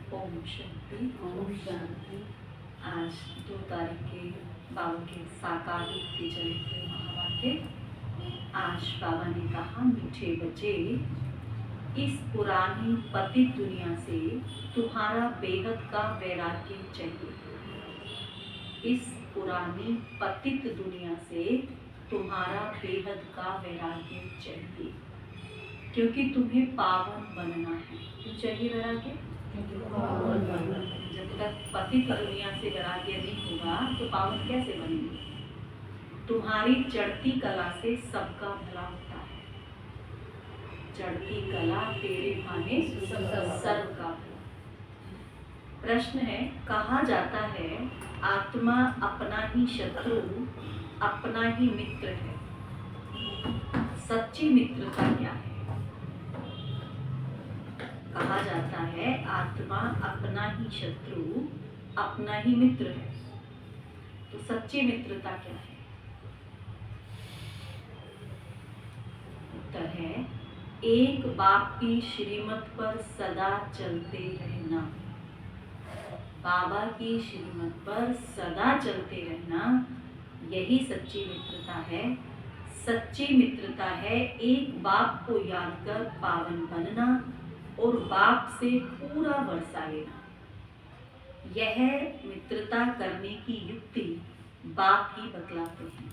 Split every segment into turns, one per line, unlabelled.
ओम शांति।
ओम शांति।
आज 2 तारीख के बाबा के साकार रूप के चले हुए महावाक्य। आज बाबा ने कहा, मीठे बच्चे, इस पुरानी पतित दुनिया से तुम्हारा बेहद का वैराग्य चाहिए। इस पुरानी पतित दुनिया से तुम्हारा बेहद का वैराग्य चाहिए, क्योंकि तुम्हें पावन बनना है। क्यों चाहिए वैराग्य? जब तक पतित दुनिया से वैराग्य नहीं होगा तो पावन कैसे बनेंगे? तुम्हारी चढ़ती कला से सबका भला होता है। चढ़ती कला तेरे भाने सर्व का भला। प्रश्न है, कहा जाता है आत्मा अपना ही शत्रु अपना ही मित्र है। सच्ची मित्रता क्या है? कहा जाता है आत्मा अपना ही शत्रु अपना ही मित्र है। तो सच्ची मित्रता क्या है? उत्तर है, एक बाप की श्रीमत पर सदा चलते रहना। बाबा की श्रीमत पर सदा चलते रहना, यही सच्ची मित्रता है। सच्ची मित्रता है एक बाप को याद कर पावन बनना और बाप से पूरा वर्षा लेना। यह मित्रता करने की युक्ति बाप ही बतलाते हैं।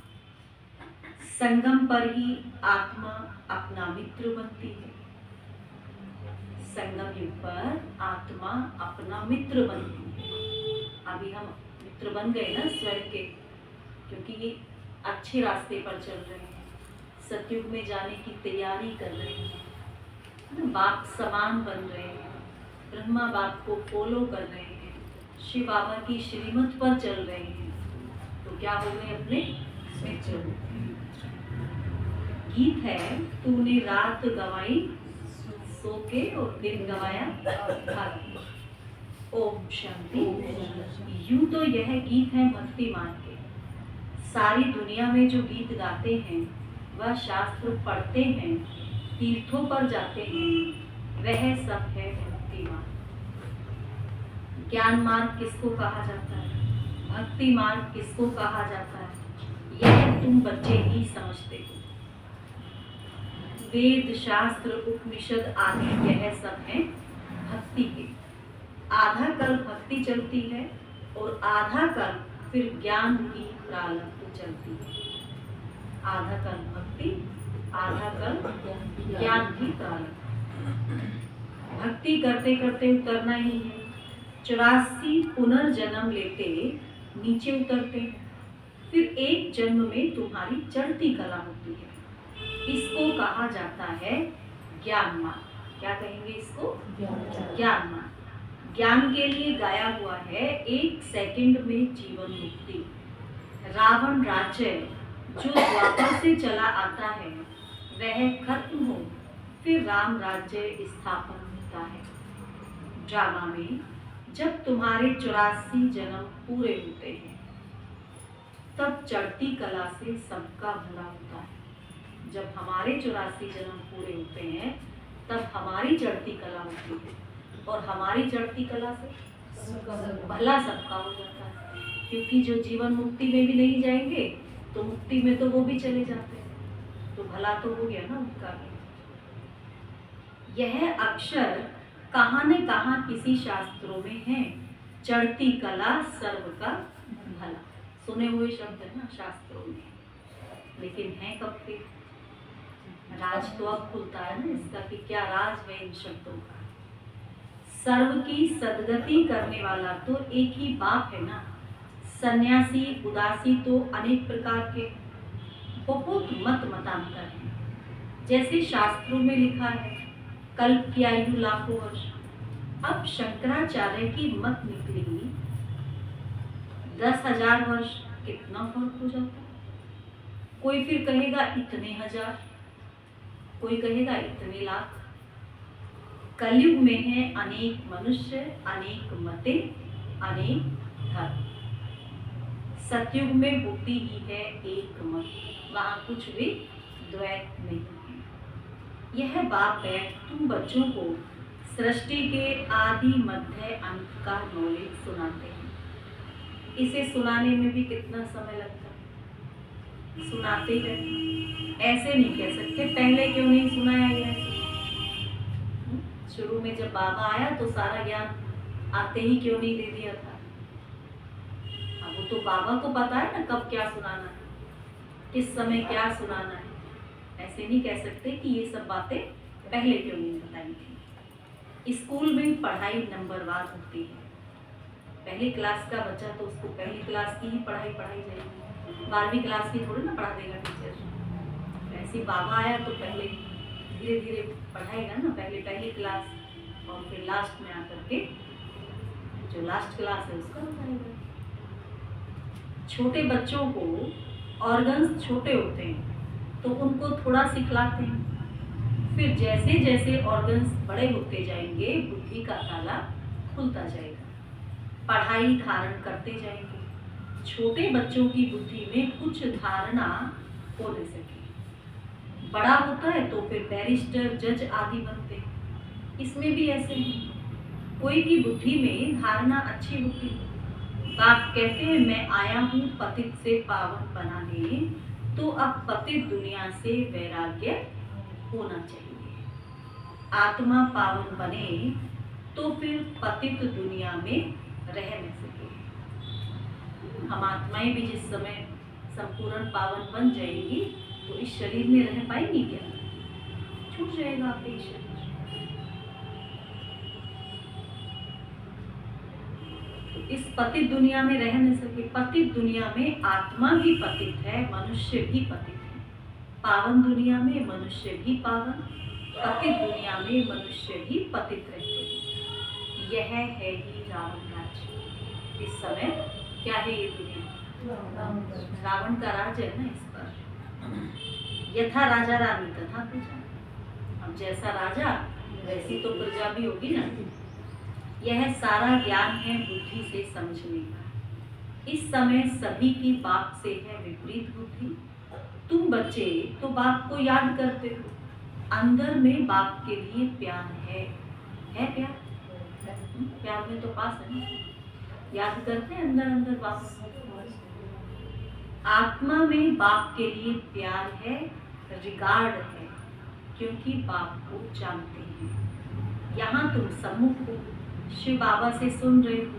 संगम पर ही आत्मा अपना मित्र बनती है। संगम युग पर आत्मा अपना मित्र बनती है। अभी हम मित्र बन गए ना स्वर्ग के, क्योंकि ये अच्छे रास्ते पर चल रहे हैं, सतयुग में जाने की तैयारी कर रहे हैं, बाप समान बन रहे हैं, ब्रह्मा बाप को फॉलो कर रहे हैं, शिव बाबा की श्रीमत पर चल रहे हैं, तो क्या हो गए? अपने मित्र। गीत है, तूने रात गवाई सो के और दिन गवाया भाग। ओम शांति। यूं तो यह गीत है भक्ति मार्ग के। सारी दुनिया में जो गीत गाते हैं, वह शास्त्र पढ़ते हैं, तीर्थों पर जाते हैं, वह सब है भक्ति मार्ग। ज्ञान मार्ग किसको कहा जाता है? भक्ति मार्ग किसको कहा जाता है? यह तुम बच्चे ही समझते हो। वेद शास्त्र उपनिषद आदि यह सब है भक्ति के। आधा कल भक्ति चलती है और आधा कल फिर ज्ञान की प्रारब्ध चलती है। आधा कल भक्ति, आधा कल ज्ञान की प्रारब्ध। भक्ति करते करते उतरना ही है। 84 पुनर्जन्म लेते नीचे उतरते हैं, फिर एक जन्म में तुम्हारी चढ़ती कला होती है। इसको कहा जाता है ज्ञान मार्ग। क्या कहेंगे इसको? ज्ञान मार्ग। ज्ञान के लिए गाया हुआ है 1 सेकंड में जीवन मुक्ति। रावण राज्य जो द्वापर से चला आता है वह खत्म हो, फिर राम राज्य स्थापन होता है। ड्रामा में जब तुम्हारे 84 जन्म पूरे होते हैं, तब चढ़ती कला से सबका भला होता है। जब हमारे 84 जन्म पूरे होते हैं, तब हमारी चढ़ती कला होती है, और हमारी चढ़ती कला से भला सबका हो जाता है। क्योंकि जो जीवन मुक्ति में भी नहीं जाएंगे तो मुक्ति में तो वो भी चले जाते हैं, तो भला तो हो गया ना उनका भी। यह अक्षर कहाँ न कहाँ किसी शास्त्रों में है, चढ़ती कला सर्व का भला। सुने हुए शब्द है ना शास्त्रों में, लेकिन है कब के? राज तो अब खुलता है ना इसका कि क्या राज है इन शब्दों का। सर्व की सदगति करने वाला तो एक ही बाप है ना। सन्यासी उदासी तो अनेक प्रकार के, बहुत मतांतर हैं। जैसे शास्त्रों में लिखा है कल्प की आयु लाखों वर्ष। अब शंकराचार्य की मत निकली 10,000 वर्ष, कितना फर्क हो जाता है। कोई फिर कहेगा इतने हजार, कोई कहेगा इतने लाख। कलयुग में है अनेक मनुष्य, अनेक मते, अनेक धर्म। सतयुग में होती ही है एक मत, वहां कुछ भी द्वैत नहीं है। यह बात है तुम बच्चों को सृष्टि के आदि मध्य अंत का नॉलेज सुनाते हैं। इसे सुनाने में भी कितना समय लगता है, सुनाते ही रहते। ऐसे नहीं कह सकते पहले क्यों नहीं सुनाया गया। शुरू में जब बाबा आया तो सारा ज्ञान आते ही क्यों नहीं दे दिया था। अब वो तो बाबा को पता है ना कब क्या सुनाना है, किस समय क्या सुनाना है। ऐसे नहीं कह सकते कि ये सब बातें पहले क्यों नहीं बताई थी। स्कूल में पढ़ाई नंबरवार होती है। पहली क्लास का बच्चा तो उसको पहली क्लास की ही पढ़ाई जाएगी, 12वीं क्लास की थोड़ी ना पढ़ा देगा टीचर। ऐसे बाबा आया तो पहले धीरे धीरे पढ़ाएगा ना, पहले पहली क्लास और फिर लास्ट में आकर के जो लास्ट क्लास है उसका बताएगा। छोटे बच्चों को ऑर्गन्स छोटे होते हैं तो उनको थोड़ा सिखलाते हैं, फिर जैसे जैसे ऑर्गन्स बड़े होते जाएंगे बुद्धि का ताला खुलता जाएगा, पढ़ाई धारण करते जाएंगे। छोटे बच्चों की बुद्धि में कुछ धारणा हो नहीं सके, बड़ा होता है तो फिर बैरिस्टर जज आदि बनते हैं। इसमें भी ऐसे ही कोई की बुद्धि में धारणा अच्छी होती है। बाप कहते हैं मैं आया हूँ पतित से पावन बनाने, तो अब पतित दुनिया से वैराग्य होना चाहिए। आत्मा पावन बने तो फिर पतित दुनिया में रह न सके। हम आत्माएं भी जिस समय संपूर्ण पावन बन जाएंगी तो इस शरीर में रह पाएंगी क्या? छूट जाएगा आपके शरीर। तो इस पतित दुनिया में रह न सके। पतित दुनिया में आत्मा भी पतित है, मनुष्य भी पतित है। पावन दुनिया में मनुष्य भी पावन, पतित दुनिया में मनुष्य भी पतित रहते हैं। यह है ही रावण राज्य। इस समय क्या है ये दुनिया? रावण का राज है ना इस पर। यथा राजा रानी तथा प्रजा। अब जैसा राजा वैसी तो प्रजा भी होगी ना। यह सारा ज्ञान है बुद्धि से समझने का। इस समय सभी की बाप से है विपरीत बुद्धि। तुम बच्चे तो बाप को याद करते हो, अंदर में बाप के लिए प्यार है प्यार? प्यार में तो पास है ना, याद करते हैं अंदर अंदर बाप। आत्मा में बाप के लिए प्यार है, रिगार्ड है, क्योंकि बाप को जानते हैं। यहाँ तुम सम्मुख हो, शिव बाबा से सुन रहे हो।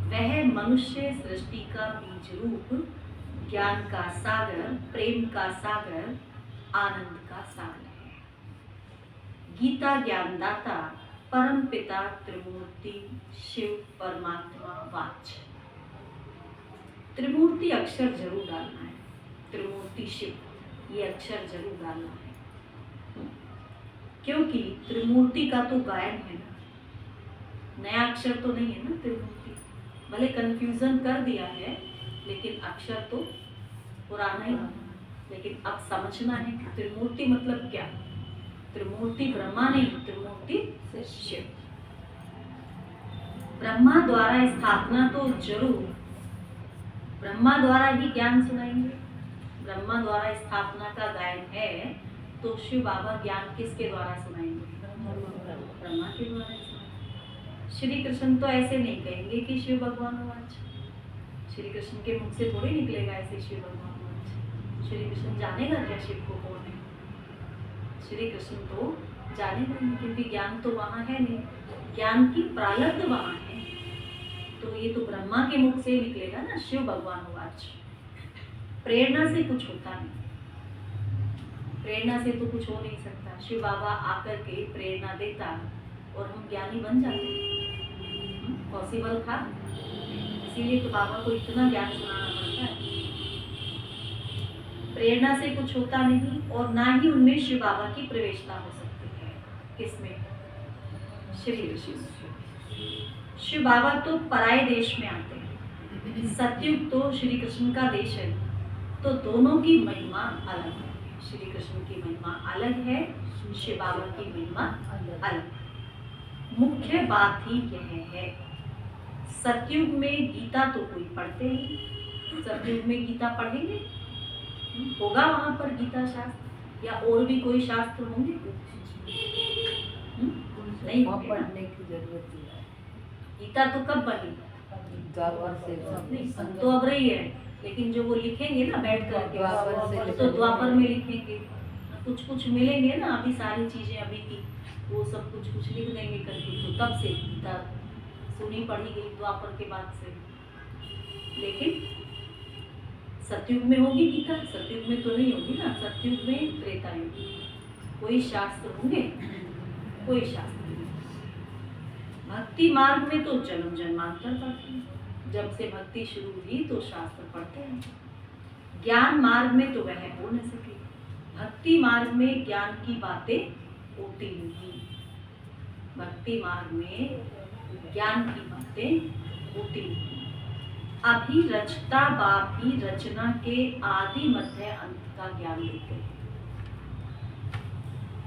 वह मनुष्य सृष्टि का बीज रूप, ज्ञान का सागर, प्रेम का सागर, आनंद का सागर है। गीता ज्ञानदाता परम पिता त्रिमूर्ति शिव परमात्मा वाच। त्रिमूर्ति अक्षर जरूर डालना है, त्रिमूर्ति शिव ये अक्षर जरूर डालना है, क्योंकि त्रिमूर्ति का तो गायन है ना, नया अक्षर तो नहीं है ना त्रिमूर्ति। भले कंफ्यूजन कर दिया है लेकिन अक्षर तो पुराना ही है। लेकिन अब समझना है कि त्रिमूर्ति मतलब क्या। त्रिमूर्ति ब्रह्मा नहीं, त्रिमूर्ति शिव। ब्रह्मा द्वारा स्थापना तो जरूर, ब्रह्मा द्वारा ही ज्ञान सुनाएंगे। ब्रह्मा द्वारा स्थापना का गायन है तो शिव बाबा ज्ञान किसके द्वारा सुनाएंगे? ब्रह्मा के द्वारा। श्री कृष्ण तो ऐसे नहीं कहेंगे कि शिव भगवान वाच। श्री कृष्ण के मुख से थोड़ी निकलेगा ऐसे शिव भगवान वाच। श्री कृष्ण जानेगा क्या शिव को कौन है? श्री कृष्ण तो जानेगा नहीं, क्योंकि ज्ञान तो वहाँ है नहीं, ज्ञान की प्रालब्ध वहाँ है। तो ये तो ब्रह्मा के मुख से निकलेगा ना शिव भगवान वाच। प्रेरणा से कुछ होता नहीं, प्रेरणा से तो कुछ हो नहीं सकता। शिव बाबा आकर के प्रेरणा देता और हम ज्ञानी बन जाते, पॉसिबल था? इसीलिए तो बाबा को इतना ज्ञान सुनाना पड़ता है। प्रेरणा से कुछ होता नहीं और ना ही उनमें शिव बाबा की प्रवेशता हो सकती है। किसमें? श्री शिव बाबा तो पराये देश में आते हैं, सतयुग तो श्री कृष्ण का देश है, तो दोनों की महिमा अलग है। श्री कृष्ण की महिमा अलग है, शिव बाबा की महिमा अलग। मुख्य बात ही यह है, सतयुग में गीता तो कोई पढ़ते नहीं। सतयुग में गीता पढ़ेंगे? होगा वहां पर गीता शास्त्र या और भी कोई शास्त्र होंगे? नहीं
वहाँ
होंगे ना।
पढ़ने की जरूरत नहीं है।
गीता तो कब बनी?
द्वापर से
नहीं, बन तो अब रही है, लेकिन जो वो लिखेंगे ना बैठ करके,
द्वापर से
वो तो द्वापर में लिखेंगे। कुछ कुछ मिलेंगे ना अभी, सारी चीजें अभी की वो सब कुछ कुछ लिख देंगे करके, तो तब से गीता सुनी पढ़ी गई द्वापर के बाद से। लेकिन सतयुग में होगी गीता? सतयुग में तो नहीं होगी ना, सतयुग में त्रेता युग। कोई शास्त्र होंगे? कोई शास्त्र नहीं। भक्ति मार्ग में तो जन्म जन्मांतर पढ़ते हैं, जब से भक्ति शुरू हुई तो शास्त्र पढ़ते हैं। ज्ञान मार्ग में तो वह हो न सके। भक्ति मार्ग में ज्ञान की बातें होती नहीं, भक्ति मार्ग में ज्ञान की बातें होती नहीं। अभी रचता बाप ही रचना के आदि मध्य अंत का ज्ञान देते हैं।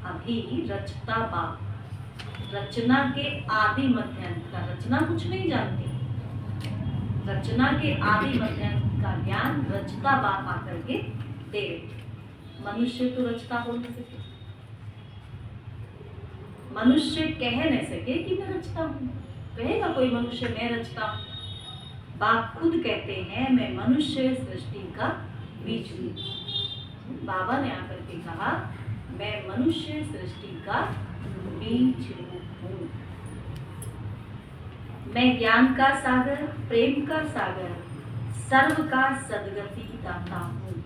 अभी रचता बाप रचना के आदि मध्य अंत का, रचना कुछ नहीं जानती, रचना के आदि मध्य अंत का ज्ञान रचता बाप आकर के दे रहे। मनुष्य तो रचता हो नहीं सके, मनुष्य कह नहीं सके कि मैं रचता हूँ। कहेगा कोई मनुष्य मैं रचता हूँ? बाप खुद कहते हैं मैं मनुष्य सृष्टि का बीज हूँ। बाबा ने आकर के कहा मैं मनुष्य सृष्टि का बीज हूँ। मैं ज्ञान का सागर, प्रेम का सागर, सर्व का सदगति दाता हूँ।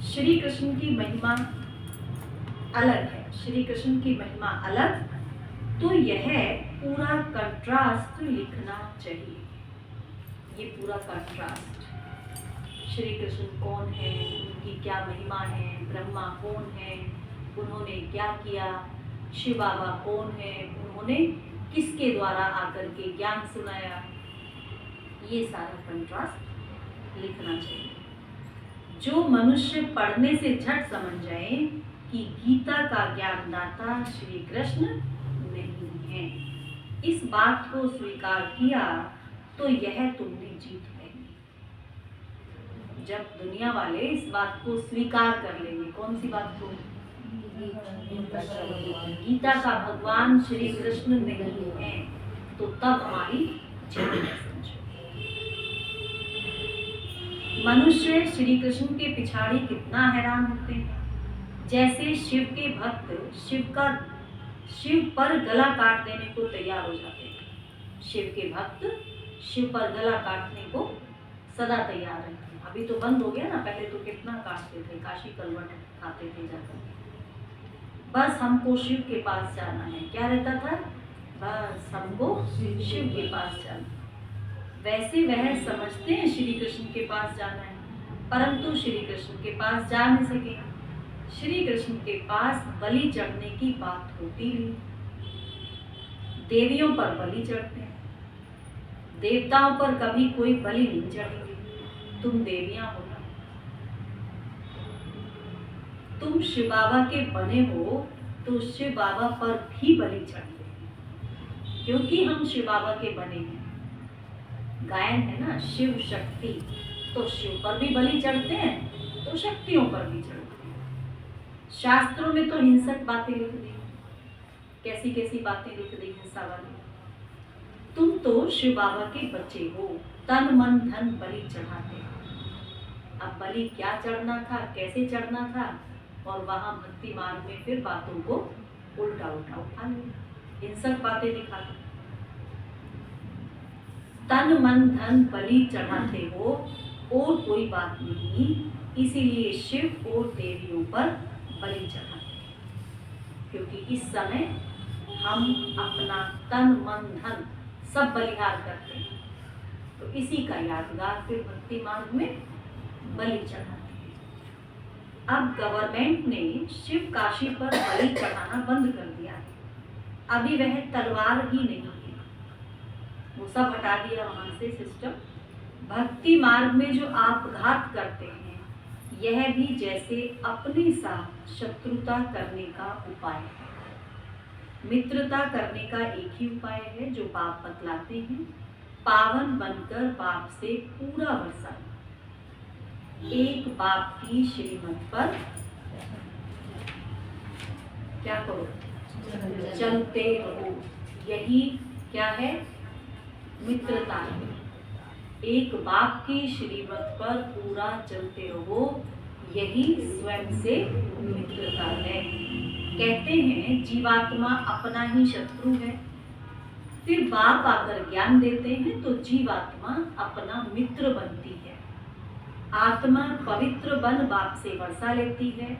श्री कृष्ण की महिमा अलग है, श्री कृष्ण की महिमा अलग, तो यह पूरा कंट्रास्ट लिखना चाहिए। ये पूरा कंट्रास्ट, श्री कृष्ण कौन है, उनकी क्या महिमा है, ब्रह्मा कौन है, उन्होंने क्या किया, शिव बाबा कौन है, उन्होंने किसके द्वारा आकर के ज्ञान सुनाया, ये सारा कंट्रास्ट लिखना चाहिए। जो मनुष्य पढ़ने से झट समझ जाए कि गीता का ज्ञानदाता श्री कृष्ण नहीं है, इस बात को स्वीकार किया तो यह तुमने जीत लेंगे। जब दुनिया वाले इस बात को स्वीकार कर लेंगे, कौन सी बात को? गीता का भगवान श्री कृष्ण नहीं है, तो तब हमारी जीत है। समझो, मनुष्य श्री कृष्ण के पिछाड़ी कितना हैरान होते हैं। जैसे शिव के भक्त शिव पर गला काट देने को तैयार हो जाते हैं। शिव के भक्त शिव पर गला काटने को सदा तैयार रहते हैं। अभी तो बंद हो गया ना, पहले तो कितना काटते थे, काशी कलवट खाते थे जाकर। बस हमको शिव के पास जाना है, क्या रहता था? बस हमको शिव के पास जाना। वैसे वह समझते हैं श्री कृष्ण के पास जाना है, परंतु श्री कृष्ण के पास जा नहीं सके। श्री कृष्ण के पास बलि चढ़ने की बात होती नहीं। देवियों पर बलि चढ़ते हैं, देवताओं पर कभी कोई बलि नहीं चढ़ेगी। तुम देवियां हो ना, तुम शिव बाबा के बने हो, तो शिव बाबा पर भी बलि चढ़ते हैं, क्योंकि हम शिव बाबा के बने हैं। गायन है ना शिव शक्ति, तो शिव पर भी बलि चढ़ते हैं तो शक्तियों पर भी चढ़ते हैं। शास्त्रों में तो हिंसक बातें लिख दी, कैसी कैसी बातें लिख दी हिंसा वाली। तुम तो शिव बाबा के बच्चे हो, तन मन धन बलि चढ़ाते हो। अब बलि क्या चढ़ना था, कैसे चढ़ना था, और वहां भक्ति मार्ग में फिर बातों को उल्टा उल्टा उठा लिया, हिंसक बातें दिखाते। तन मन धन बलि चढ़ाते हो और कोई बात नहीं, इसीलिए शिव और देवियों पर बलि चढ़ाते हैं, क्योंकि इस समय हम अपना तन मन धन सब बलिहार करते हैं, तो इसी का यादगार फिर भक्ति मार्ग में बलि चढ़ाते हैं। अब गवर्नमेंट ने शिव काशी पर बलि चढ़ाना बंद कर दिया है। अभी वह तलवार ही नहीं है, वो सब हटा दिया वहां से सिस्टम। भक्ति मार्ग में जो आप घात करते हैं, यह भी जैसे अपने साथ शत्रुता करने का उपाय है। मित्रता करने का एक ही उपाय है जो बाप बतलाते हैं, पावन बनकर बाप से पूरा वर्षा। एक बाप की श्रीमत पर क्या करो, चलते रहो। यही क्या है? मित्रता है। एक बाप की श्रीमत पर पूरा चलते रहो, यही स्वयं से मित्रता है। कहते हैं जीवात्मा अपना ही शत्रु है, फिर बाप आकर ज्ञान देते हैं तो जीवात्मा अपना मित्र बनती है। आत्मा पवित्र बन बाप से वर्षा लेती है।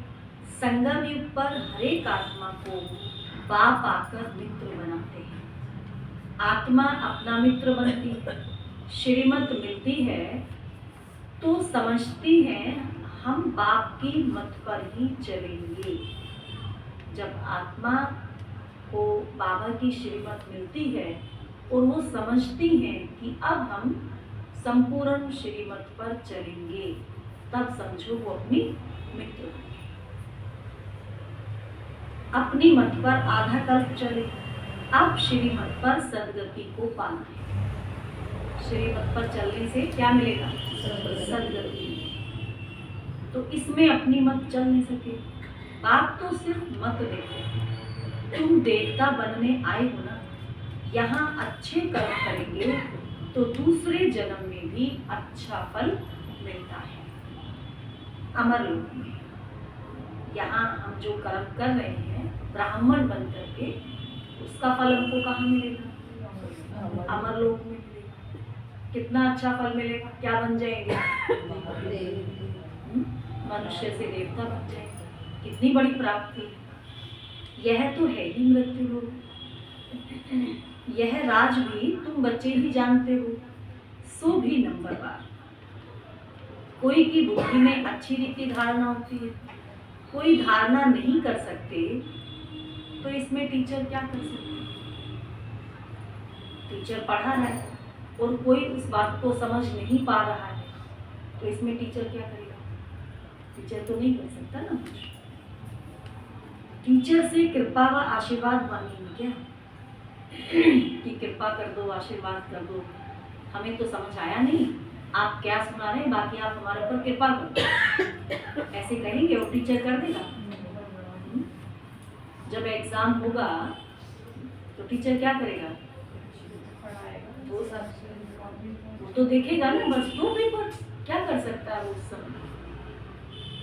संगम युग पर हर एक आत्मा को बाप आकर मित्र बनाते हैं। आत्मा अपना मित्र बनती है, श्रीमत मिलती है तो समझती है हम बाप की मत पर ही चलेंगे। जब आत्मा को बाबा की श्रीमत मिलती है और वो समझती हैं कि अब हम संपूर्ण श्रीमत पर चलेंगे, तब समझो वो अपनी मित्र बन गए। अपनी मत पर आधा कल्प चले, अब श्रीमत पर सदगति को पाना है। श्रीमत पर चलने से क्या मिलेगा? सदगति। तो इसमें अपनी मत चल नहीं सके। बाप तो सिर्फ मत देते, तुम देवता बनने आए हो ना, यहाँ अच्छे कर्म करेंगे तो दूसरे जन्म में भी अच्छा फल मिलता है। अमर लोक में यहाँ हम जो कर्म कर रहे हैं ब्राह्मण बन करके, उसका फल हमको कहाँ मिलेगा? अमर लोक में मिलेगा। कितना अच्छा फल मिलेगा? क्या बन जाएंगे? मनुष्य से देवता बन जाएंगे। कितनी बड़ी प्राप्ति। यह तो है ही मृत्यु लोक। यह राज भी तुम बच्चे ही जानते हो, सो भी नंबरवार। कोई की बुद्धि में अच्छी रीति धारणा होती है, कोई धारणा नहीं कर सकते, तो इसमें टीचर क्या कर सकते? टीचर पढ़ा है और कोई उस बात को समझ नहीं पा रहा है, तो इसमें टीचर क्या करेगा? टीचर तो नहीं कर सकता ना कुछ। टीचर से कृपा व आशीर्वाद मांगेंगे क्या कि कृपा कर दो, आशीर्वाद कर दो? हमें तो समझ आया नहीं, आप क्या सुना रहे हैं, बाकी आप हमारे ऊपर कृपा करो, ऐसे कहेंगे और टीचर कर देगा? जब एग्जाम होगा तो टीचर क्या करेगा? वो तो देखेगा ना बस, दो पेपर, क्या कर सकता है उस समय?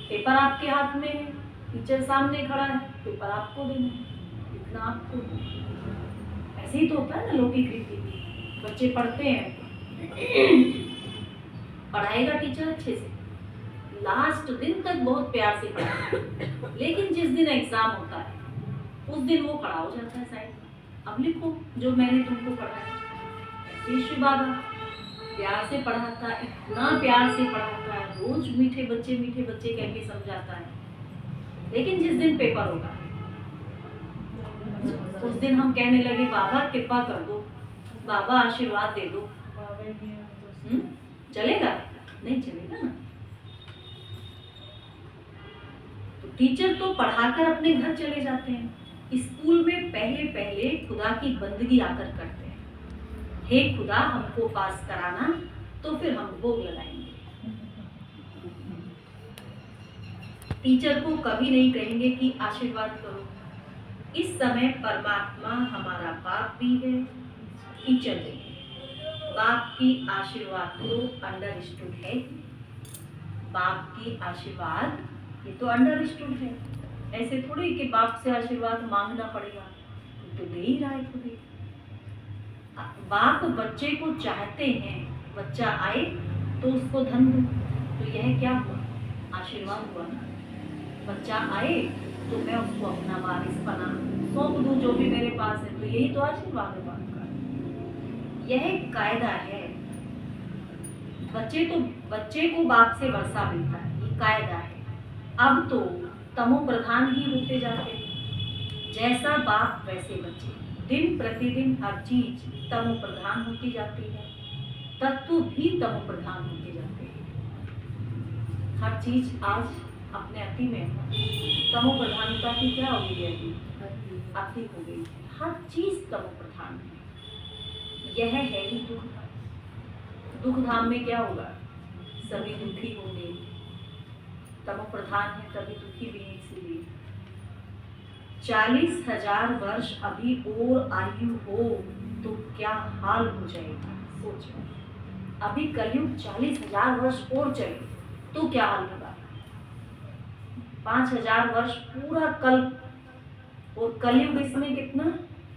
पेपर आपके हाथ में है, टीचर सामने खड़ा है, पेपर आपको देना है, लिखना आपको। ऐसे ही तो होता है ना लौकिक रीति। बच्चे पढ़ते हैं, पढ़ाएगा टीचर अच्छे से, लास्ट दिन तक बहुत प्यार से पढ़ाएगा, लेकिन जिस दिन एग्जाम होता है उस दिन वो खड़ा हो जाता है साइड में, अब लिखो जो मैंने तुमको पढ़ाया। शिव बाबा प्यार से पढ़ाता है, इतना प्यार से पढ़ाता है, रोज मीठे बच्चे कह के समझाता है, लेकिन जिस दिन पेपर होगा उस दिन हम कहने लगे बाबा कृपा कर दो, बाबा आशीर्वाद दे दो, चलेगा? नहीं चलेगा ना। तो टीचर तो पढ़ाकर अपने घर चले जाते हैं। स्कूल में पहले खुदा की बंदगी आकर करते हैं, हे खुदा हमको पास कराना, तो फिर हम भोग लगाएंगे। टीचर को कभी नहीं कहेंगे कि आशीर्वाद करो। इस समय परमात्मा हमारा बाप भी है, टीचर भी है। बाप की आशीर्वाद तो अंडरस्टूड है, बाप की आशीर्वाद ये तो अंडरस्टूड है। ऐसे थोड़ी कि बाप से आशीर्वाद मांगना पड़ेगा, तो दे ही रहा है खुद ही। बाप बच्चे को चाहते हैं, बच्चा आए तो उसको धन दो, तो यह क्या हुआ? आशीर्वाद हुआ ना। बच्चा आए तो मैं उसको अपना वारिस बना सौंप दूं जो भी मेरे पास है, तो यही तो आशीर्वाद है बाप का। यह एक कायदा है। बच्चे को बाप से वर्षा मिलता है, ये कायदा है। अब तो तमो प्रधान ही होते जाते हैं, जैसा बाप वैसे बच्चे। दिन प्रतिदिन हर चीज तमो प्रधान होती जाती है, तत्व भी तमो प्रधान होते जाते हैं। हर चीज आज अपने अति में तमो प्रधानता की क्या हो गई है? अति हो गई। हर चीज तमो प्रधान है। यह है ही दुख धाम। दुख धाम में क्या होगा? सभी दुखी होंगे। तमो प्रधान है तभी दुखी भी है, इसीलिए 40,000 वर्ष अभी और आयु हो तो क्या हाल हो जाएगा। सोचो, अभी कलयुग 40,000 वर्ष और चले तो क्या हाल होगा। 5,000 वर्ष पूरा कल, और कलयुग इसमें कितना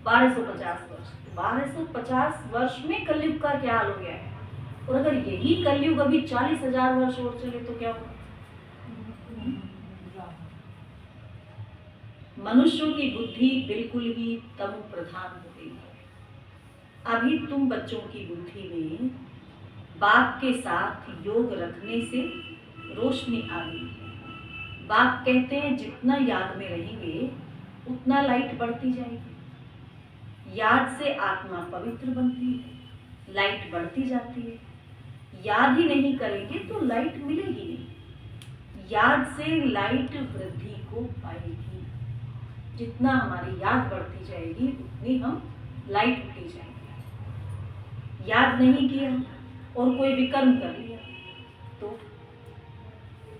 1250 वर्ष। 1250 वर्ष में कलयुग का क्या हाल हो गया है। और अगर यही कलयुग अभी 40,000 वर्ष और चले तो क्या होगा। मनुष्यों की बुद्धि बिल्कुल ही तमो प्रधान हो गई है। अभी तुम बच्चों की बुद्धि में बाप के साथ योग रखने से रोशनी आ गई है। बाप कहते हैं जितना याद में रहेंगे उतना लाइट बढ़ती जाएगी। याद से आत्मा पवित्र बनती है, लाइट बढ़ती जाती है। याद ही नहीं करेंगे तो लाइट मिलेगी नहीं। याद से लाइट वृद्धि को पाएगी। जितना हमारी याद बढ़ती जाएगी उतनी हम लाइट होती जाएंगे। याद नहीं किया और कोई विकर्म कर लिया तो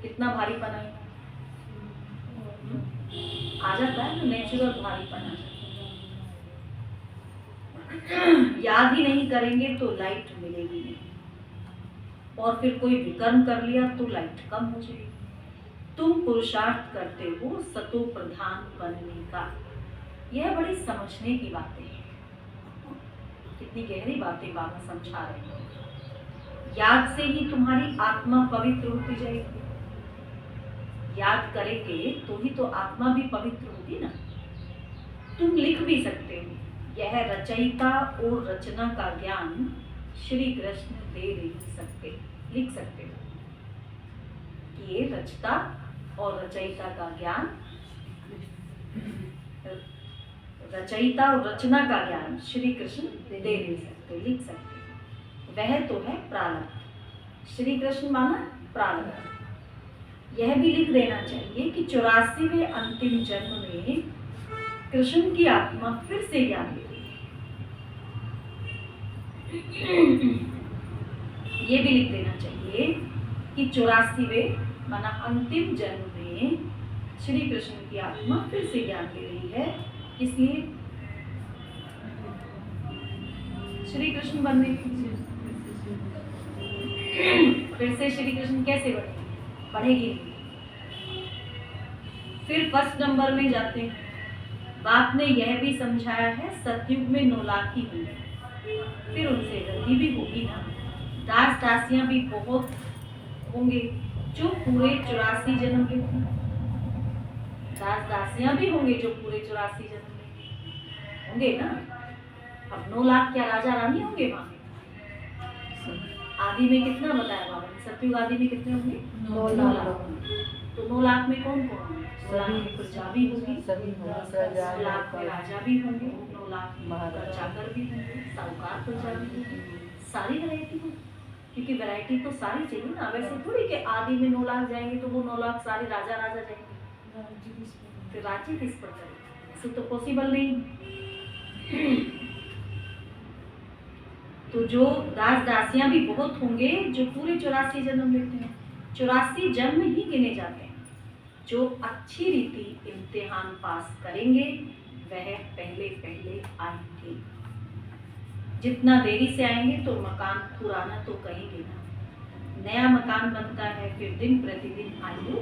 कितना भारीपन आएगा। आ जाता है तो नेचुरल भारीपन आ जाता है। याद ही नहीं करेंगे तो लाइट मिलेगी नहीं, और फिर कोई विकर्म कर लिया तो लाइट कम हो जाएगी। तुम पुरुषार्थ करते हो सतो प्रधान बनने का। यह बड़ी समझने की बातें हैं। कितनी गहरी बातें बाबा समझा रहे हैं। याद से ही तुम्हारी आत्मा पवित्र होती जाएगी। याद करेंगे तो ही तो आत्मा भी पवित्र होगी ना। तुम लिख भी सकते हो। यह रचयिता और रचना का ज्ञान श्री कृष्ण दे नहीं सकते। लिख सकते हो कि ये रचता और रचयिता का ज्ञान, रचयिता और रचना का ज्ञान श्री कृष्ण दे नहीं सकते। लिख सकते हो। वह तो है प्रारब्ध। श्री कृष्ण माना प्रारब्ध। यह भी लिख देना चाहिए कि 84वें अंतिम जन्म में कृष्ण की आत्मा फिर से ज्ञान दे रही है। ये भी लिख देना चाहिए कि 84वें माना अंतिम जन्म में श्री कृष्ण की आत्मा फिर से ज्ञान दे रही है। इसलिए श्री कृष्ण बनने फिर से श्री कृष्ण कैसे बढ़ेगी, बढ़ेगी। फिर फर्स्ट नंबर में जाते हैं। बाप ने यह भी समझाया है सतयुग में 9 लाख ही होंगे, फिर उनसे वृद्धि भी होगी ना। दास दासियां भी बहुत होंगे जो पूरे 84 जन्म के होंगे। दास दासियां भी होंगे जो पूरे 84 जन्म के होंगे ना। अब 9 लाख क्या राजा रानी होंगे वहां। आदि में कितना बताया बाबा ने, सतयुग आदि में कितने होंगे
9 लाख।
तो 9 लाख में कौन कौन होंगे। 9 लाख में प्रजा भी होगी,
सभी होंगे,
9 लाख में राजा भी होंगे, 9 लाख में चाकर भी होंगे, साहूकार प्रजा भी होंगे। सारी वैरायटी होगी, क्योंकि वैरायटी तो सारी चाहिए ना। वैसे थोड़ी कि आदि में 9 लाख जाएंगे तो वो 9 लाख सारे राजा राजा जाएंगे, फिर राज्य किस पर करेंगे। ऐसे तो पॉसिबल नहीं। तो जो दास दासियां भी बहुत होंगे जो पूरे 84 जन्म लेते हैं। 84 जन्म ही गिने जाते हैं। जो अच्छी रीति इम्तिहान पास करेंगे वह पहले पहले आएंगे। जितना देरी से आएंगे तो मकान पुराना तो कहेंगे ना। नया मकान बनता है, फिर दिन प्रतिदिन आयु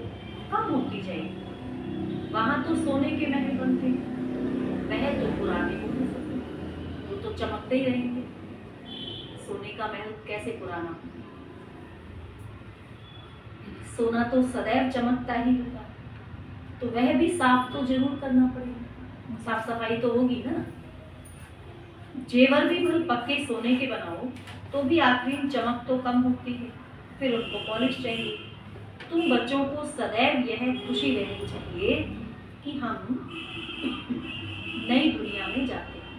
कम होती जाएगी। वहां तो सोने के महल बनते हैं, वह तो पुराने हो नहीं सकते, वो तो चमकते ही रहेंगे। सोने का महल कैसे पुराना होगा। सोना तो सदैव चमकता ही होगा, तो वह भी साफ तो जरूर करना पड़ेगा। साफ सफाई तो होगी ना। जेवर भी भले पक्के सोने के बनाओ तो भी आखिरी चमक तो कम होती है, फिर उनको पॉलिश चाहिए। तुम बच्चों को सदैव यह खुशी रहनी चाहिए कि हम नई दुनिया में जाते हैं।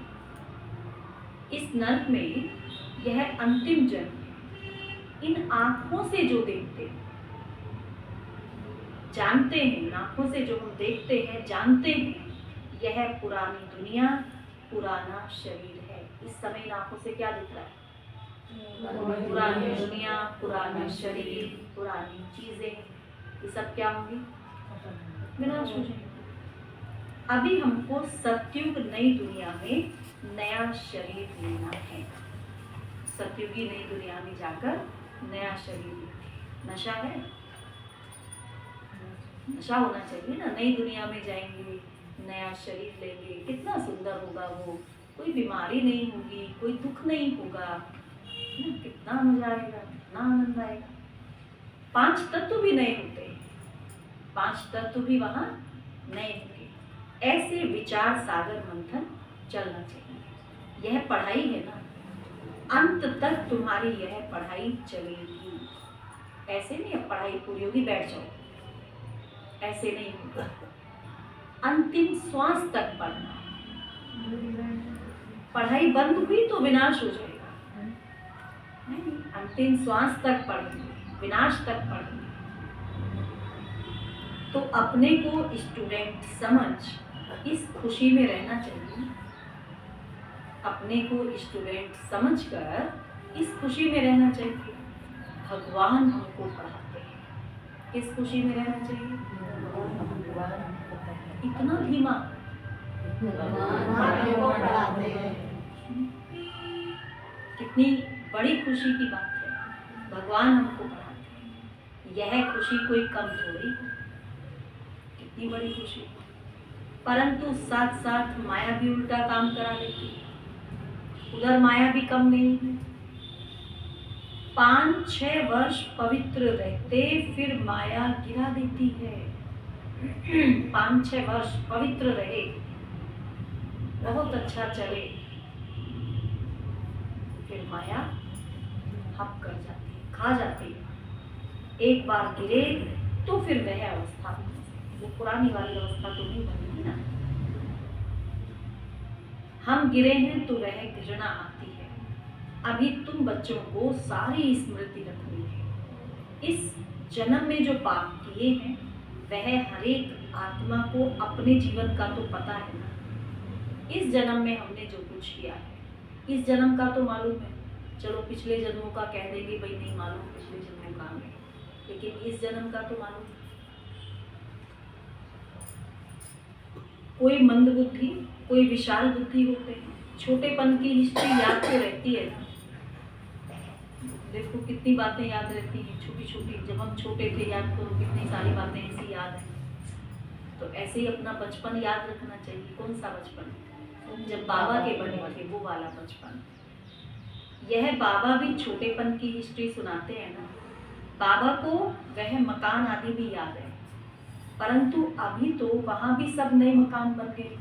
इस नर्क में यह अंतिम जन्म है। इन आंखों से जो देखते हैं, जानते हैं, आंखों से जो हम देखते हैं जानते हैं, यह पुरानी दुनिया पुराना शरीर है। इस समय इन आंखों से क्या दिख रहा है। पुरानी दुनिया, पुराना शरीर, पुरानी चीजें, ये सब क्या होंगी, विनाश हो जाएंगे। अभी हमको सतयुग नई दुनिया में नया शरीर लेना है। सतयुगी नई दुनिया में जाकर नया शरीर लेना। नशा है, नशा होना चाहिए ना। नई दुनिया में जाएंगे, नया शरीर लेंगे, कितना सुंदर होगा वो। कोई बीमारी नहीं होगी, कोई दुख नहीं होगा, कितना मजा आएगा, कितना आनंद आएगा। 5 तत्व भी नए होते हैं, 5 तत्व भी वहां नए होंगे। ऐसे विचार सागर मंथन चलना चाहिए। यह पढ़ाई है ना, अंत तक तुम्हारी यह पढ़ाई चलेगी। ऐसे नहीं अब पढ़ाई पूरी होगी बैठ जाओ, ऐसे नहीं होगा। अंतिम श्वास तक पढ़ना। पढ़ाई बंद हुई तो विनाश हो जाएगा। नहीं, अंतिम श्वास तक पढ़ेंगे, विनाश तक पढ़ेंगे। तो अपने को स्टूडेंट समझ इस खुशी में रहना चाहिए। अपने को स्टूडेंट समझकर इस खुशी में रहना चाहिए। भगवान हमको पढ़ाते हैं, किस खुशी में रहना चाहिए? इतना धीमा कितनी बड़ी खुशी की बात है। भगवान हमको पढ़ाते हैं, यह खुशी कोई कम थोड़ी है। कितनी बड़ी खुशी। परंतु साथ साथ माया भी उल्टा काम करा लेती है। उधर माया भी कम नहीं है। 5-6 वर्ष पवित्र रहते फिर माया गिरा देती है। 5-6 वर्ष पवित्र रहे, बहुत अच्छा चले, फिर माया हप कर जाती है, खा जाती है। एक बार गिरे तो फिर वह अवस्था, वो पुरानी वाली अवस्था तो नहीं बनेगी ना। हम गिरे हैं तो वह घृणा आती है। अभी तुम बच्चों को सारी स्मृति रखनी है। इस जन्म में जो पाप किए हैं वह हर एक आत्मा को अपने जीवन का तो पता है ना। इस जन्म में हमने जो कुछ किया है, इस जन्म का तो मालूम है। चलो पिछले जन्मों का कह देंगे भाई नहीं मालूम पिछले जन्मों का हमें, लेकिन इस जन्म का तो मालूम है। कोई मंद बुद्धि, कोई विशाल बुद्धि होते हैं। छोटेपन की हिस्ट्री याद तो रहती है ना। देखो कितनी बातें याद रहती हैं छोटी छोटी। जब हम छोटे थे याद करो कितनी सारी बातें ऐसी याद हैं। तो ऐसे ही अपना बचपन याद रखना चाहिए। कौन सा बचपन? जब बाबा के बने थे वो वाला बचपन। यह बाबा भी छोटेपन की हिस्ट्री सुनाते हैं ना। बाबा को वह मकान आदि भी याद है, परंतु अभी तो वहां भी सब नए मकान बन गए।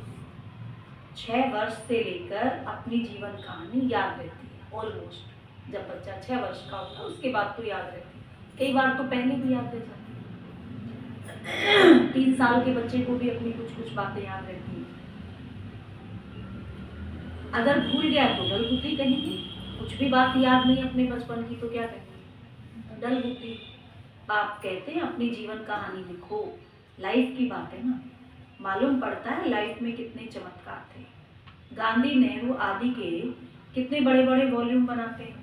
6 वर्ष से लेकर अपनी जीवन कहानी याद रहती है ऑलमोस्ट। जब बच्चा 6 वर्ष का होता है उसके बाद तो याद रहती है, कई बार तो पहले भी याद रह जाती है। 3 साल के बच्चे को भी अपनी कुछ कुछ बातें याद रहती हैं। अगर भूल गया तो डल बुद्धि कहेंगे। कुछ भी बात याद नहीं अपने बचपन की तो क्या कहेंगे? डल बुद्धि। आप कहते हैं अपनी जीवन कहानी लिखो, लाइफ की बात है ना। मालूम पड़ता है लाइफ में कितने चमत्कार थे। गांधी, नेहरू आदि के कितने बड़े बड़े वॉल्यूम बनाते हैं।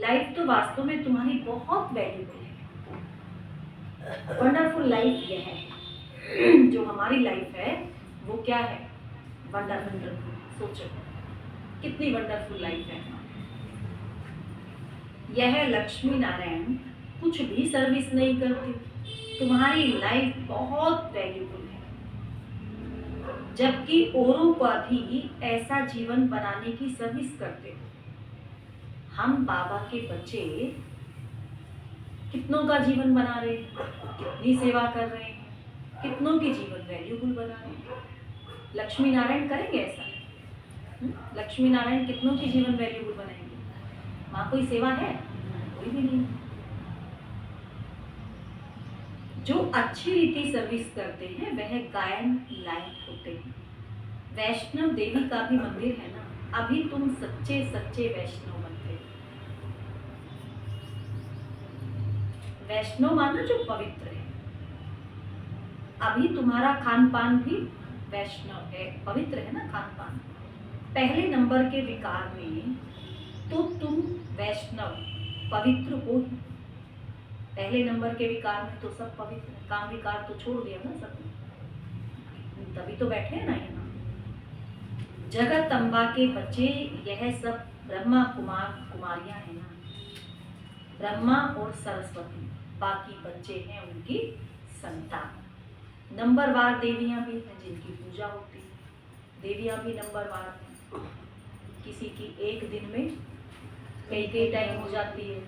लाइफ तो वास्तव में तुम्हारी बहुत वैल्यूबल है। वंडरफुल लाइफ यह है। जो हमारी लाइफ है वो क्या है? वंडरफुल। सोचो कितनी वंडरफुल लाइफ है। यह लक्ष्मी नारायण कुछ भी सर्विस नहीं करती। तुम्हारी लाइफ बहुत वैल्यूबल है, जबकि औरों का भी ऐसा जीवन बनाने की सर्विस करते हो। हम बाबा के बच्चे कितनों का जीवन बना रहे हैं, कितनी सेवा कर रहे हैं, कितनों की जीवन वैल्यूबल बना रहे हैं। लक्ष्मी नारायण करेंगे ऐसा? लक्ष्मी नारायण कितनों की जीवन वैल्यूबल बनाएंगे? वहां कोई सेवा है? कोई भी नहीं। जो अच्छी रीति सर्विस करते हैं वह गायन लायक होते हैं। वैष्णव देवी का भी मंदिर है ना। अभी तुम सच्चे सच्चे वैष्णव बनते हो। वैष्णव मानो जो पवित्र है। अभी तुम्हारा खान पान भी वैष्णव है, पवित्र है ना खान पान। पहले नंबर के विकार में तो तुम वैष्णव पवित्र हो। पहले नंबर के विकार में तो सब पवित्र है। काम विकार तो छोड़ दिया ना सब। तभी तो बैठे हैं ना यहाँ। जगत अम्बा के बच्चे यह सब ब्रह्मा कुमार कुमारियां हैं ना, ब्रह्मा और सरस्वती बाकी बच्चे हैं उनकी संतान। नंबरवार देवियां भी हैं जिनकी पूजा होती है। देवियां भी नंबरवार हैं, किसी की एक दिन में कई कई टाइम हो जाती है,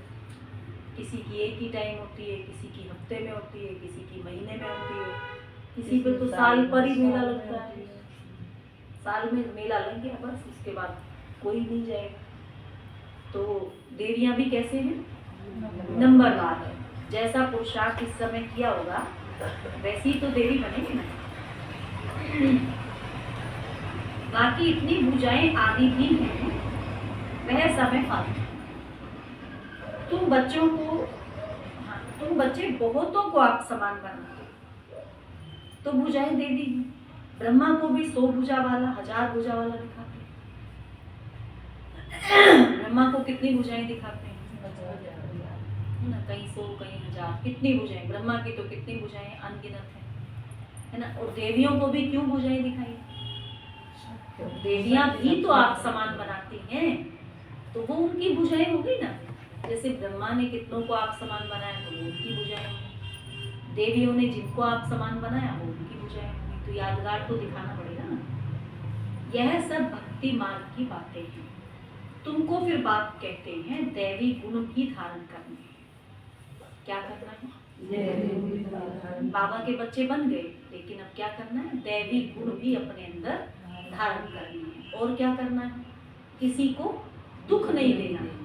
किसी की एक ही टाइम होती है, किसी की हफ्ते में होती है, किसी की महीने में होती है, किसी पे तो साल पर ही मेला लगता है। साल में मेला लग गया बस, उसके बाद कोई नहीं जाएगा। तो देवियां भी कैसे हैं? नंबरवार है। जैसा पोशाक इस समय किया होगा वैसी ही तो देवी बनेगी ना। बाकी इतनी भुजाएं आदि भी हैं, वह समय फालतू। तुम बच्चों को, हाँ, तुम बच्चे बहुतों को आप समान बनाते हो, तो भुजाएं दे दी। ब्रह्मा को भी 100 भुजा वाला, 1000 भुजा वाला दिखाते हैं। ब्रह्मा को कितनी भुजाएं दिखाते हैं ना, कहीं 100 कहीं 1000, कितनी भुजाएं। ब्रह्मा की तो कितनी भुजाएं अनगिनत है ना। और देवियों को भी क्यों भुजाएं दिखाई? देवियां भी तो आप समान बनाती हैं, तो वो उनकी भुजाएं होगी ना। जैसे ब्रह्मा ने कितनों को आप समान बनाया तो वो उनकी भुजाएं होंगी, देवियों ने जिनको आप समान बनाया वो उनकी भुजाएं होंगी। तो यादगार तो दिखाना पड़ेगा ना। यह सब भक्ति मार्ग की बातें हैं। तुमको फिर बाप कहते हैं दैवी गुण की धारण करनी है। क्या करना है? बाबा के बच्चे बन गए, लेकिन अब क्या करना है? दैवी गुण भी अपने अंदर धारण करनी है। और क्या करना है? किसी को दुख नहीं देना है।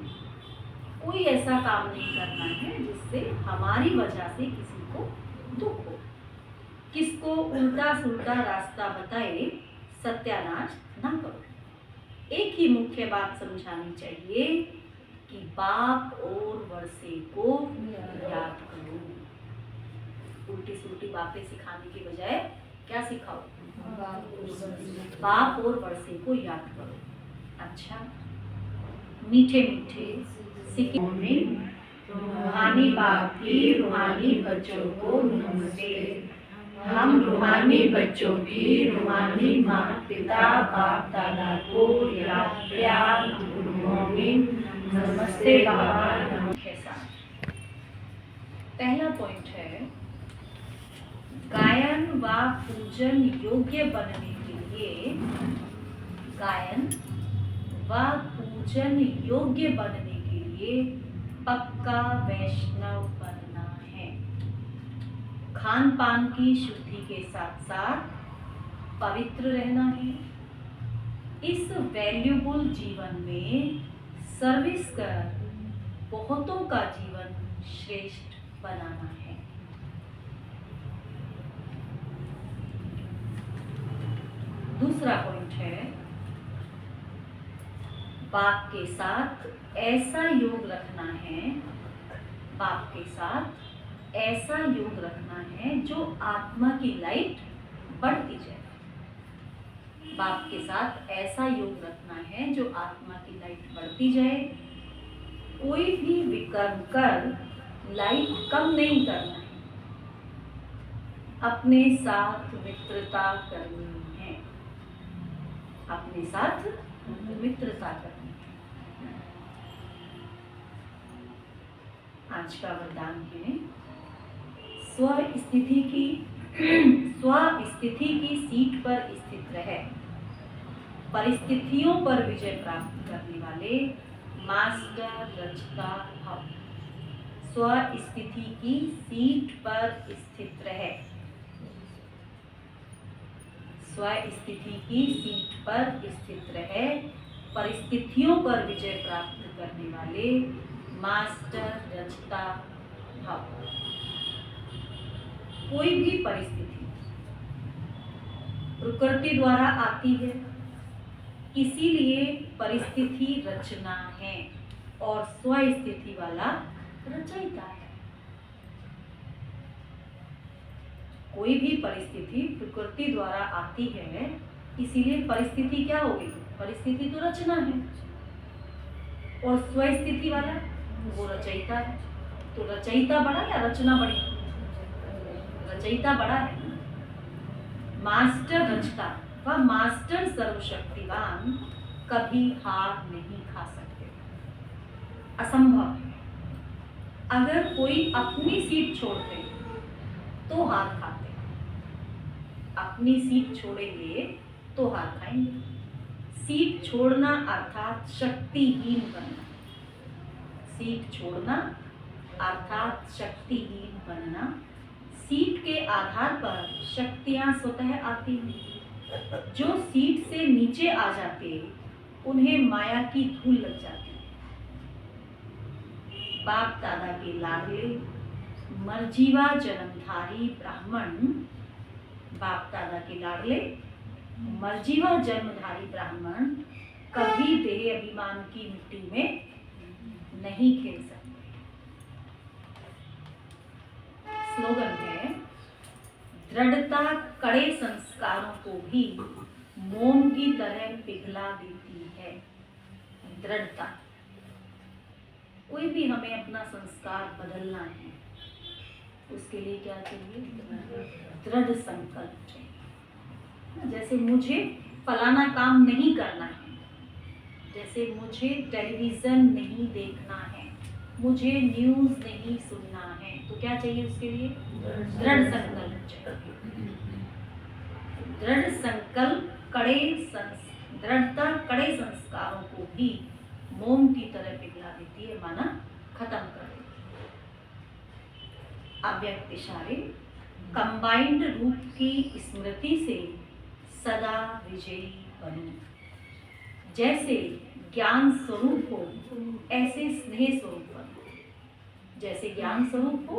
कोई ऐसा काम नहीं करना है जिससे हमारी वजह से किसी को दुख हो। किसको उल्टा सुल्टा रास्ता बताए सत्यानाश ना करो। एक ही मुख्य बात समझानी चाहिए कि बाप और वर्षे को याद करो। उल्टी सुल्टी बातें सिखाने की बजाय क्या सिखाओ? बाप और वर्षे को याद करो। अच्छा, मीठे मीठे सिक्के रूहानी बाप की रूहानी बच्चों को नमस्ते। हम रूहानी बच्चों की रूहानी माता पिता बाप दादा को याद प्यार गुड मॉर्निंग नमस्ते बाबा। पहला पॉइंट है, गायन व पूजन योग्य बनने के लिए, गायन व पूजन योग्य बनने के लिए पक्का वैष्णव बनना है। खान पान की शुद्धि के साथ साथ पवित्र रहना है। इस वैल्यूबल जीवन में सर्विस कर बहुतों का जीवन श्रेष्ठ बनाना है। दूसरा पॉइंट है, बाप के साथ ऐसा योग रखना है, बाप के साथ ऐसा योग रखना है जो आत्मा की लाइट बढ़ती जाए। बाप के साथ ऐसा योग रखना है जो आत्मा की लाइट बढ़ती जाए। कोई भी विकर्म कर लाइट कम नहीं करना है, अपने साथ मित्रता करनी है, अपने साथ मित्रता करनी है। आज का वरदान है, स्वस्थिति की सीट पर स्थित रहे, परिस्थितियों पर विजय प्राप्त करने वाले मास्टर रचता भव। स्वस्थिति की सीट पर स्थित रहे, स्वस्थिति की सीट पर स्थित रहे, परिस्थितियों पर विजय प्राप्त करने वाले मास्टर रचता भव। कोई भी परिस्थिति प्रकृति द्वारा आती है, इसीलिए परिस्थिति रचना है और स्वस्थिति वाला रचयिता है। कोई भी परिस्थिति प्रकृति द्वारा आती है, इसीलिए परिस्थिति क्या हो गई? परिस्थिति तो रचना है, और स्वस्थिति वाला वो रचयिता है। तो रचयिता बड़ा या रचना बड़ी? रचयिता बड़ा है। मास्टर रचता व मास्टर सर्वशक्तिवान कभी हार नहीं खा सकते। असंभव है। अगर कोई अपनी सीट छोड़ते तो हार खाते, अपनी सीट छोड़ेंगे तो हार खाएंगे। सीट छोड़ना अर्थात शक्तिहीन बनना, सीट छोड़ना अर्थात शक्तिहीन बनना। सीट के आधार पर शक्तियां स्वतः आती हैं। जो सीट से नीचे आ जाते उन्हें माया की धूल लग जाती है। बाप दादा के लाडले मर्जीवा जन्मधारी ब्राह्मण, बाप दादा के लाडले मर्जीवा जन्मधारी ब्राह्मण कभी देह अभिमान की मिट्टी में नहीं खेल सकते। स्लोगन है, दृढ़ता कड़े संस्कारों को भी मोम की तरह पिघला देती है। दृढ़ता, कोई भी हमें अपना संस्कार बदलना है, उसके लिए क्या चाहिए? दृढ़ संकल्प चाहिए। जैसे मुझे फलाना काम नहीं करना है, जैसे मुझे टेलीविजन नहीं देखना है, मुझे न्यूज़ नहीं सुनना है, तो क्या चाहिए उसके लिए? दृढ़ संकल्प चाहिए। दृढ़ संकल्प दृढ़ता कड़े संस्कारों को भी मोम की तरह पिघला देती है, माना खत्म कर देती है। अव्यक्त इशारे कंबाइंड रूप की स्मृति से सदा विजयी बनो। जैसे ज्ञान स्वरूप हो ऐसे स्नेह स्वरूप बनो। जैसे ज्ञान स्वरूप हो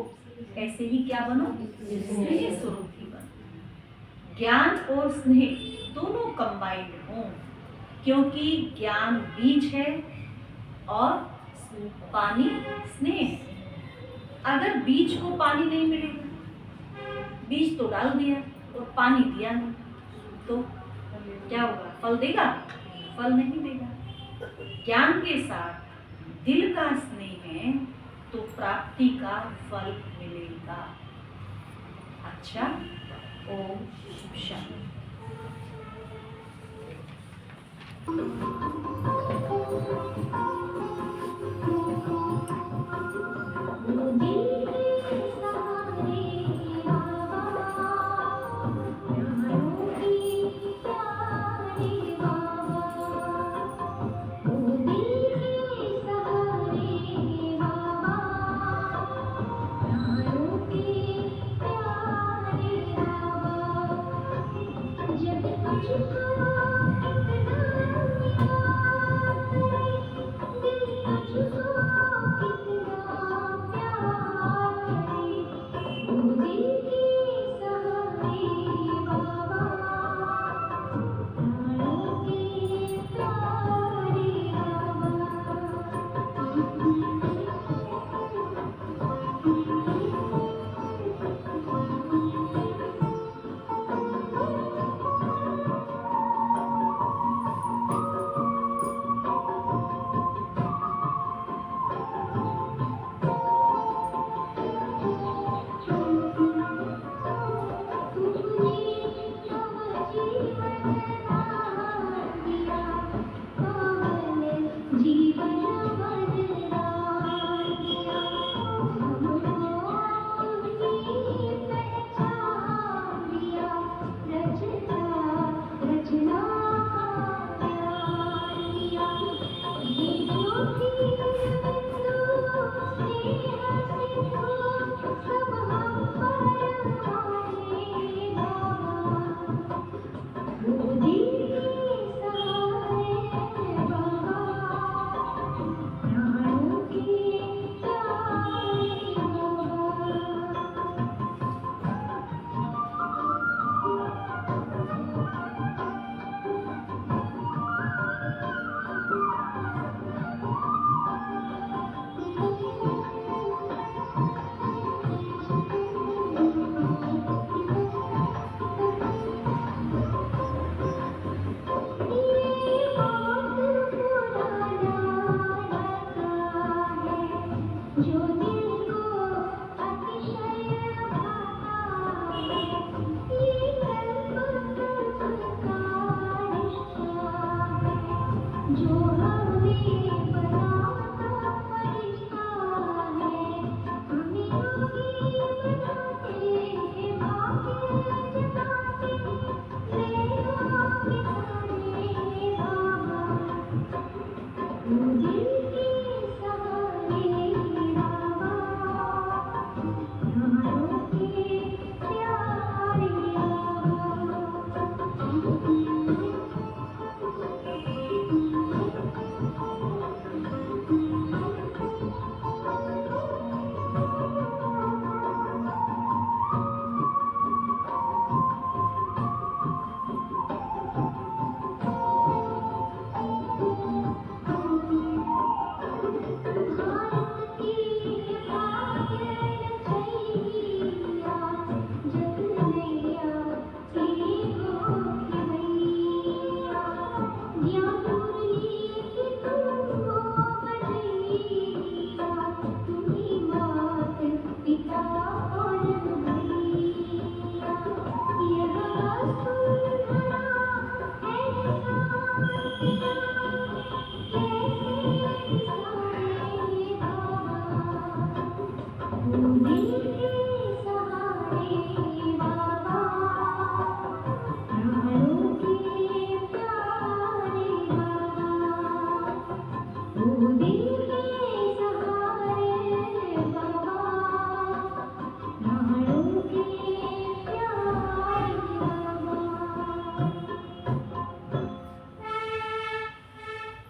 ऐसे ही क्या बनो? स्नेह स्वरूप ही बनो। ज्ञान और स्नेह दोनों कंबाइंड हों, क्योंकि ज्ञान बीज है और पानी स्नेह है। अगर बीज को पानी नहीं मिलेगा, बीज तो डाल दिया और पानी दिया नहीं, तो क्या होगा? फल देगा? फल नहीं देगा। ज्ञान के साथ दिल का स्नेह है तो प्राप्ति का फल मिलेगा। अच्छा, ओम शांति।